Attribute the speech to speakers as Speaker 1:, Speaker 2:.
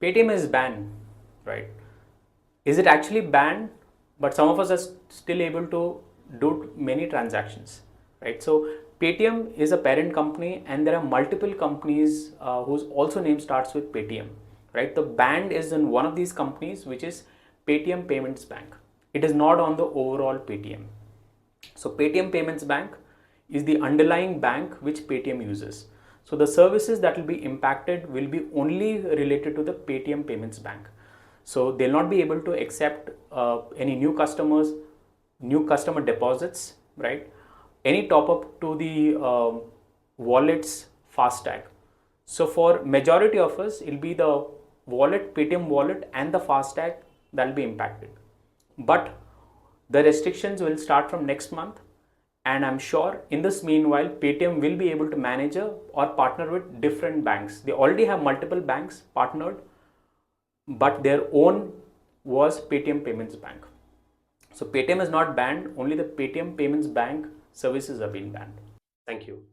Speaker 1: Paytm is banned, right? Is it actually banned? But some of us are still able to do many transactions, right? So Paytm is a parent company, and there are multiple companies whose also name starts with Paytm, right? The banned is in one of these companies, which is Paytm Payments Bank. It is not on the overall Paytm. So Paytm Payments Bank is the underlying bank which Paytm uses. So the services that will be impacted will be only related to the Paytm Payments Bank. So they'll not be able to accept any new customers, new customer deposits, right? Any top up to the wallet's FASTag. So for majority of us, it'll be the wallet, Paytm wallet, and the FASTag that will be impacted. But the restrictions will start from next month, and I'm sure in this meanwhile, Paytm will be able to manage or partner with different banks. They already have multiple banks partnered, but their own was Paytm Payments Bank. So Paytm is not banned, only the Paytm Payments Bank services have been banned. Thank you.